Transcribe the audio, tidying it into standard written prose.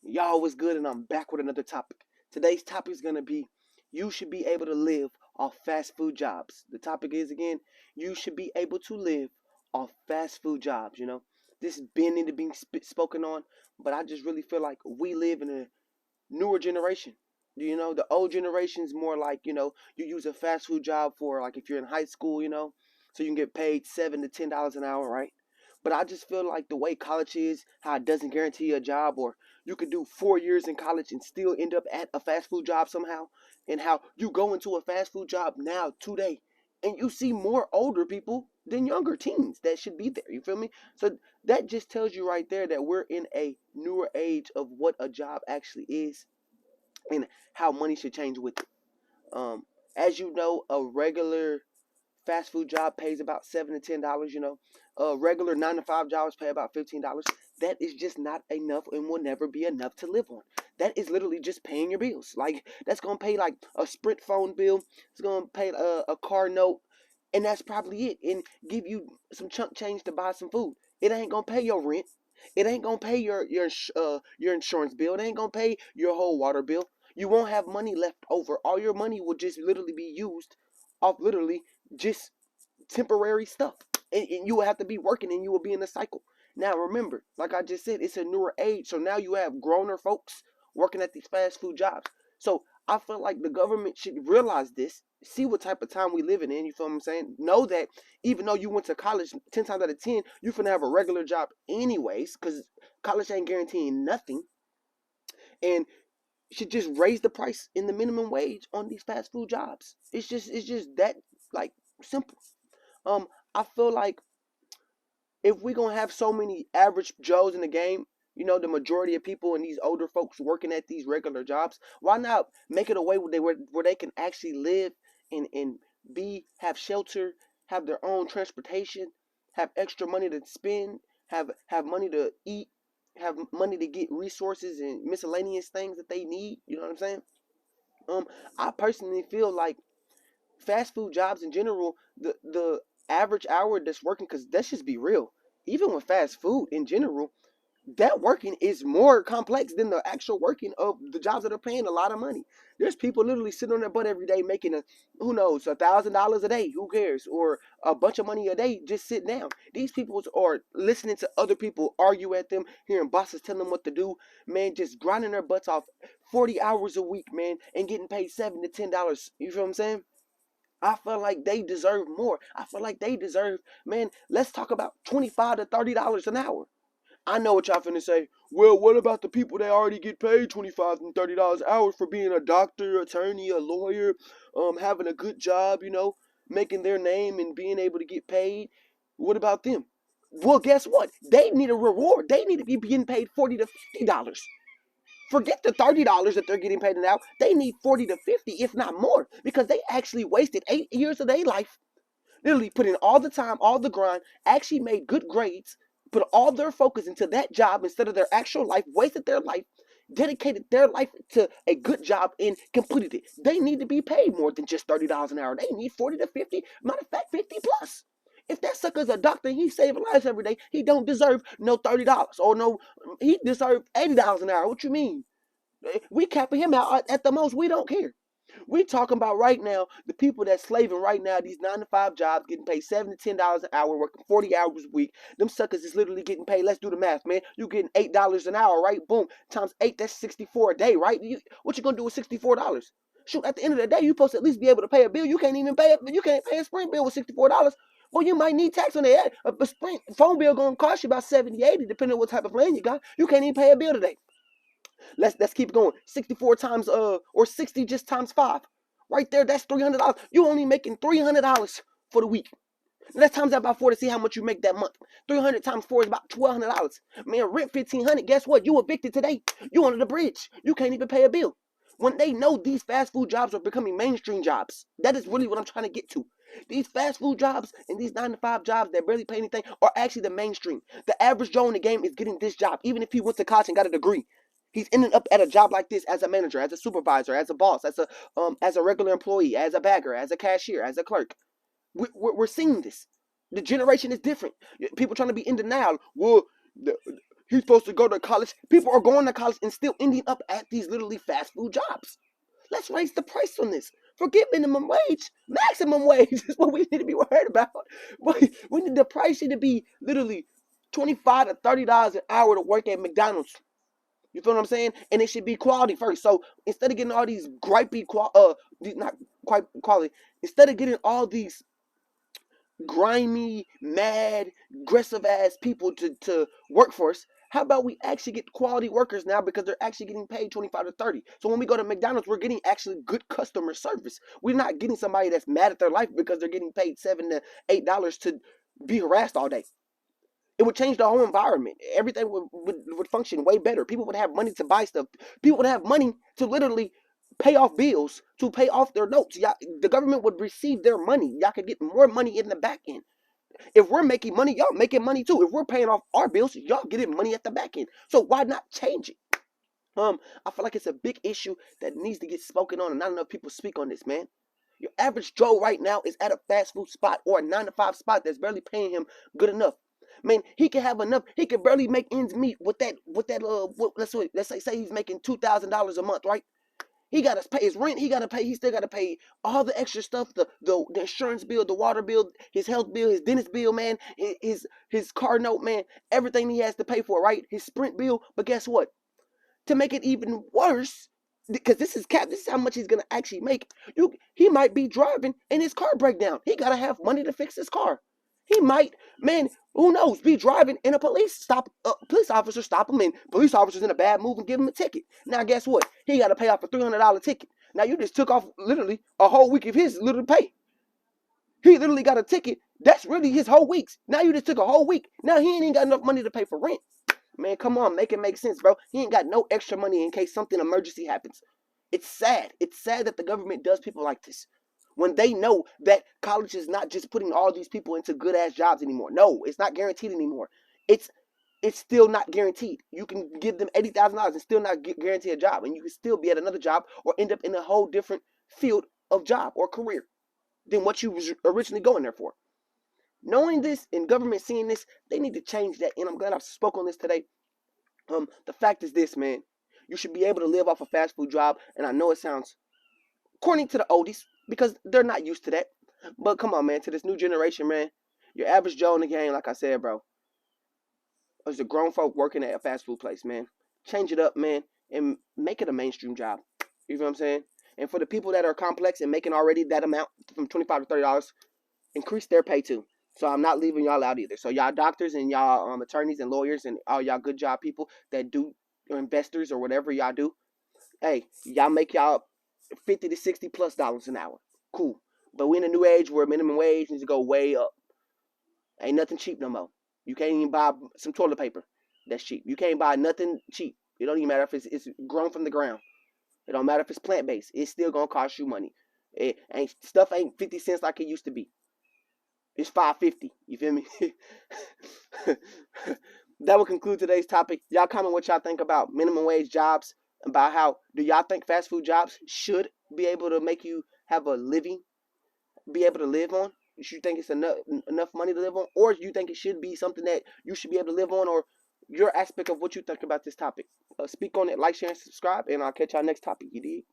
Y'all was good, and I'm back with another topic. Today's topic is gonna be you should be able to live off fast food jobs. The topic is again, you should be able to live off fast food jobs. This has been into being spoken on, but I just really feel like we live in a newer generation. The old generation is more like, you use a fast food job for like if you're in high school, so you can get paid $7 to $10 an hour, right? But I just feel like the way college is, how it doesn't guarantee you a job, or you could do 4 years in college and still end up at a fast food job somehow, and how you go into a fast food job now today, and you see more older people than younger teens that should be there. You feel me? So that just tells you right there that we're in a newer age of what a job actually is and how money should change with it. Um, as you know, a regular fast food job pays about $7 to $10. Regular 9 to 5 jobs pay about $15. That is just not enough and will never be enough to live on. That is literally just paying your bills. Like that's gonna pay like a Sprint phone bill. It's gonna pay a car note, and that's probably it. And give you some chunk change to buy some food. It ain't gonna pay your rent. It ain't gonna pay your insurance bill. It ain't gonna pay your whole water bill. You won't have money left over. All your money will just literally be used off literally just temporary stuff. And you will have to be working and you will be in a cycle. Now remember, like I just said, it's a newer age. So now you have growner folks working at these fast food jobs. So I feel like the government should realize this, see what type of time we living in, you feel what I'm saying? Know that even though you went to college 10 times out of 10, you finna have a regular job anyways, because college ain't guaranteeing nothing. And should just raise the price in the minimum wage on these fast food jobs. It's just that like simple. Um, I feel like if we're gonna have so many average Joes in the game, the majority of people and these older folks working at these regular jobs, why not make it a way where they can actually live and be have shelter, have their own transportation, have extra money to spend, have money to eat, have money to get resources and miscellaneous things that they need. You know what I'm saying? Um, I personally feel like fast food jobs in general, the average hour that's working, because let's just be real, even with fast food in general, that working is more complex than the actual working of the jobs that are paying a lot of money. There's people literally sitting on their butt every day making who knows, $1,000 a day, who cares, or a bunch of money a day just sitting down. These people are listening to other people argue at them, hearing bosses tell them what to do, man, just grinding their butts off 40 hours a week, man, and getting paid $7 to $10. You feel what I'm saying? I feel like they deserve more. I feel like they deserve, man, let's talk about $25 to $30 an hour. I know what y'all finna say. Well, what about the people that already get paid $25 and $30 an hour for being a doctor, attorney, a lawyer, having a good job, making their name and being able to get paid? What about them? Well, guess what? They need a reward. They need to be getting paid $40 to $50. Forget the $30 that they're getting paid now. They need 40 to 50, if not more, because they actually wasted 8 years of their life, literally put in all the time, all the grind, actually made good grades, put all their focus into that job instead of their actual life, wasted their life, dedicated their life to a good job and completed it. They need to be paid more than just $30 an hour. They need 40 to 50, matter of fact, 50 plus. If that sucker's a doctor and he's saving lives every day, he don't deserve no $30 or no, he deserves $80 an hour. What you mean? We capping him out at the most. We don't care. We talking about right now the people that's slaving right now, these 9 to 5 jobs, getting paid $7 to $10 an hour, working 40 hours a week. Them suckers is literally getting paid. Let's do the math, man. You getting $8 an hour, right? Boom, times 8, that's 64 a day, right? What you gonna do with $64? Shoot, at the end of the day, you supposed to at least be able to pay a bill. You can't even pay it. You can't pay a Sprint bill with $64. Well, you might need tax on that. A Sprint phone bill gonna cost you about 70, 80, depending on what type of plan you got. You can't even pay a bill today. Let's keep going. 64 times or 60 just times 5. Right there, that's $300. You only making $300 for the week. Let's times that by 4 to see how much you make that month. 300 times 4 is about $1,200. Man, rent $1,500. Guess what? You evicted today. You under the bridge. You can't even pay a bill. When they know these fast food jobs are becoming mainstream jobs, that is really what I'm trying to get to. These fast food jobs and these 9 to 5 jobs that barely pay anything are actually the mainstream. The average Joe in the game is getting this job, even if he went to college and got a degree. He's ending up at a job like this as a manager, as a supervisor, as a boss, as a regular employee, as a bagger, as a cashier, as a clerk. We're seeing this. The generation is different. People trying to be in denial. Well, he's supposed to go to college. People are going to college and still ending up at these literally fast food jobs. Let's raise the price on this. Forget minimum wage. Maximum wage is what we need to be worried about. We need the price need to be literally $25 to $30 an hour to work at McDonald's. You feel what I'm saying? And it should be quality first. So instead of getting all these not quite quality, instead of getting all these grimy, mad, aggressive ass people to work for us, how about we actually get quality workers now because they're actually getting paid 25 to 30. So when we go to McDonald's, we're getting actually good customer service. We're not getting somebody that's mad at their life because they're getting paid $7 to $8 to be harassed all day. It would change the whole environment. Everything would function way better. People would have money to buy stuff. People would have money to literally pay off bills, to pay off their notes. Y'all, the government would receive their money. Y'all could get more money in the back end. If we're making money, y'all making money too. If we're paying off our bills, y'all getting money at the back end. So why not change it? I feel like it's a big issue that needs to get spoken on, and not enough people speak on this, man. Your average Joe right now is at a fast food spot or a 9 to 5 spot that's barely paying him good enough. Man, he can have enough. He can barely make ends meet with that. Let's say he's making $2,000 a month, right? He gotta pay his rent. He still gotta pay all the extra stuff, the insurance bill, the water bill, his health bill, his dentist bill, man, his car note, man, everything he has to pay for, right? His Sprint bill. But guess what? To make it even worse, because this is how much he's gonna actually make. He might be driving and his car break down. He gotta have money to fix his car. He might, man, who knows, be driving and a police officer stop him, and police officer's in a bad mood and give him a ticket. Now guess what? He got to pay off a $300 ticket. Now you just took off literally a whole week of his little pay. He literally got a ticket. That's really his whole week's. Now you just took a whole week. Now he ain't even got enough money to pay for rent. Man, come on, make it make sense, bro. He ain't got no extra money in case something emergency happens. It's sad. It's sad that the government does people like this. When they know that college is not just putting all these people into good ass jobs anymore. No, it's not guaranteed anymore. It's still not guaranteed. You can give them $80,000 and still not guarantee a job, and you can still be at another job or end up in a whole different field of job or career than what you was originally going there for. Knowing this and government seeing this, they need to change that. And I'm glad I spoke on this today. The fact is this, man. You should be able to live off a fast food job, and I know it sounds corny to the oldies, because they're not used to that. But come on, man, to this new generation, man, your average Joe in the game, like I said, bro, is a grown folk working at a fast food place, man. Change it up, man, and make it a mainstream job. You know what I'm saying? And for the people that are complex and making already that amount from $25 to $30, increase their pay too. So I'm not leaving y'all out either. So y'all doctors and y'all attorneys and lawyers and all y'all good job people that do, or investors or whatever y'all do, hey, y'all make y'all $50 to $60+ an hour. Cool. But we're in a new age where minimum wage needs to go way up. Ain't nothing cheap no more. You can't even buy some toilet paper that's cheap. You can't buy nothing cheap. It don't even matter if it's grown from the ground. It don't matter if it's plant-based. It's still gonna cost you money. Stuff ain't 50 cents like it used to be. It's $5.50. You feel me? That will conclude today's topic. Y'all comment what y'all think about minimum wage jobs, about how do y'all think fast food jobs should be able to make you have a living, be able to live on? You think it's enough money to live on, or you think it should be something that you should be able to live on, or your aspect of what you think about this topic? Speak on it, like, share, and subscribe, and I'll catch y'all next topic. You dig?